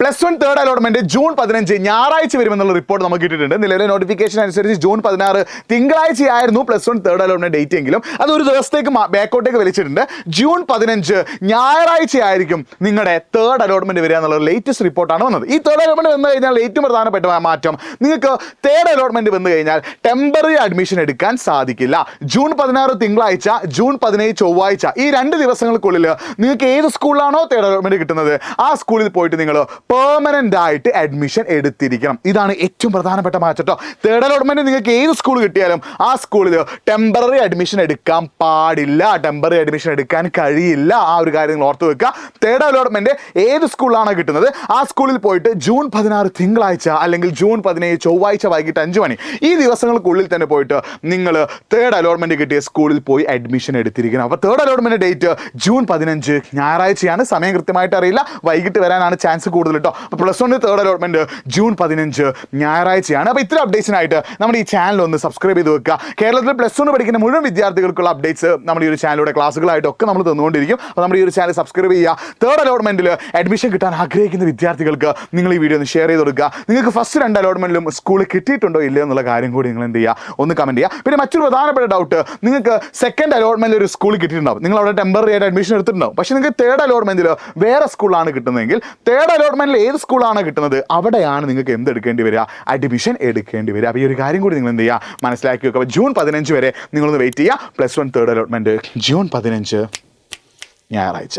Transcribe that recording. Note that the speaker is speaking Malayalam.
+1 തേർഡ് അലോട്ട്മെന്റ് ജൂൺ 15 ഞായറാഴ്ച വരുമെന്നുള്ള റിപ്പോർട്ട് നമുക്ക് കിട്ടിയിട്ടുണ്ട്. നിലവിലെ നോട്ടിഫിക്കേഷൻ അനുസരിച്ച് ജൂൺ 16 തിങ്കളാഴ്ചയായിരുന്നു +1 തേർഡ് അലോട്ട്മെന്റ് ഡേറ്റ് എങ്കിലും അത് ഒരു ദിവസത്തേക്ക് ബാക്കോട്ടേക്ക് വലിച്ചിട്ടുണ്ട്. ജൂൺ 15 ഞായറാഴ്ച ആയിരിക്കും നിങ്ങളുടെ തേർഡ് അലോട്ട്മെന്റ് വരിക എന്നുള്ള ലേറ്റസ്റ്റ് റിപ്പോർട്ടാണ് വന്നത്. ഈ തേർഡ് അലോട്ട്മെന്റ് വന്നു കഴിഞ്ഞാൽ ഏറ്റവും പ്രധാനപ്പെട്ട മാറ്റം, നിങ്ങൾക്ക് തേർഡ് അലോട്ട്മെന്റ് വന്നു കഴിഞ്ഞാൽ ടെമ്പററി അഡ്മിഷൻ എടുക്കാൻ സാധിക്കില്ല. ജൂൺ 16 തിങ്കളാഴ്ച, ജൂൺ 17 ചൊവ്വാഴ്ച, ഈ 2 ദിവസങ്ങൾക്കുള്ളിൽ നിങ്ങൾക്ക് ഏത് സ്കൂളിലാണോ തേർഡ് അലോട്ട്മെന്റ് കിട്ടുന്നത് ആ സ്കൂളിൽ പോയിട്ട് നിങ്ങൾ പെർമനന്റ് ആയിട്ട് അഡ്മിഷൻ എടുത്തിരിക്കണം. ഇതാണ് ഏറ്റവും പ്രധാനപ്പെട്ട മാറ്റം കേട്ടോ. തേർഡ് അലോട്ട്മെന്റ് നിങ്ങൾക്ക് ഏത് സ്കൂൾ കിട്ടിയാലും ആ സ്കൂളിൽ ടെമ്പററി അഡ്മിഷൻ എടുക്കാൻ പാടില്ല, ടെമ്പററി അഡ്മിഷൻ എടുക്കാൻ കഴിയില്ല. ആ ഒരു കാര്യം നിങ്ങൾ ഓർത്ത് വെക്കുക. തേർഡ് അലോട്ട്മെന്റ് ഏത് സ്കൂളിലാണോ കിട്ടുന്നത് ആ സ്കൂളിൽ പോയിട്ട് ജൂൺ 16 തിങ്കളാഴ്ച അല്ലെങ്കിൽ ജൂൺ 17 ചൊവ്വാഴ്ച വൈകിട്ട് 5 മണി ഈ ദിവസങ്ങൾക്കുള്ളിൽ തന്നെ പോയിട്ട് നിങ്ങൾ തേർഡ് അലോട്ട്മെന്റ് കിട്ടിയ സ്കൂളിൽ പോയി അഡ്മിഷൻ എടുത്തിരിക്കണം. അപ്പോൾ തേർഡ് അലോട്ട്മെന്റ് ഡേറ്റ് ജൂൺ 15 ഞായറാഴ്ചയാണ്. സമയം കൃത്യമായിട്ട് അറിയില്ല, വൈകിട്ട് വരാനാണ് ചാൻസ് കൂടുതൽ കേട്ടോ. അപ്പോൾ +1 തേർഡ് അലോട്ട്മെന്റ് ജൂൺ 15 ഞായറാഴ്ചയാണ്. അപ്പോൾ ഇത്തരം അപ്ഡേറ്റ്സിനായിട്ട് നമ്മുടെ ഈ ചാനൽ ഒന്ന് സബ്സ്ക്രൈബ് ചെയ്ത് വെക്കുക. കേരളത്തിൽ +1 പഠിക്കുന്ന മുഴുവൻ വിദ്യാർത്ഥികൾക്കുള്ള അപ്ഡേറ്റ്സ് നമ്മുടെ ഈ ഒരു ചാനലിലൂടെ ക്ലാസ്സുകളായിട്ടൊക്കെ നമ്മൾ തന്നുകൊണ്ടിരിക്കും. അപ്പോൾ നമ്മുടെ ഈ ഒരു ചാനൽ സബ്സ്ക്രൈബ് ചെയ്യുക. തേർഡ് അലോട്ട്മെന്റിൽ അഡ്മിഷൻ കിട്ടാൻ ആഗ്രഹിക്കുന്ന വിദ്യാർത്ഥികൾക്ക് നിങ്ങൾ ഈ വീഡിയോ ഒന്ന് ഷെയർ ചെയ്ത് കൊടുക്കുക. നിങ്ങൾക്ക് ഫസ്റ്റ് 2 അലോട്ട്മെന്റിലും സ്കൂൾ കിട്ടിയിട്ടുണ്ടോ ഇല്ലയോ എന്നുള്ള കാര്യം കൂടി നിങ്ങൾ എന്ത് ചെയ്യുക, ഒന്ന് കമന്റ് ചെയ്യുക. പിന്നെ മറ്റൊരു പ്രധാനപ്പെട്ട ഡൗട്ട്, നിങ്ങൾക്ക് സെക്കൻഡ് അലോട്ട്മെന്റിൽ ഒരു സ്കൂൾ കിട്ടിയിട്ടുണ്ടാവും, നിങ്ങൾ അവിടെ ടെമ്പററി ആയിട്ട് അഡ്മിഷൻ എടുത്തിട്ടുണ്ടാവും. പക്ഷേ നിങ്ങൾക്ക് തേർഡ് അലോട്ട്മെന്റിൽ വേറെ സ്കൂളാണ് കിട്ടുന്നതെങ്കിൽ തേർഡ് അലോട്ട്മെന്റിൽ ഏത് സ്കൂളാണ് കിട്ടുന്നത് അവിടെയാണ് നിങ്ങൾക്ക് എന്തെടുക്കേണ്ടി വരിക, അഡ്മിഷൻ എടുക്കേണ്ടി വരിക. അപ്പോൾ ഈ ഒരു കാര്യം കൂടി നിങ്ങൾ എന്ത് ചെയ്യുക, മനസ്സിലാക്കി വെക്കുക. അപ്പോൾ ജൂൺ 15 വരെ നിങ്ങളൊന്ന് വെയിറ്റ് ചെയ്യുക. +1 തേർഡ് അലോട്ട്മെന്റ് ജൂൺ 15 ഞായറാഴ്ച.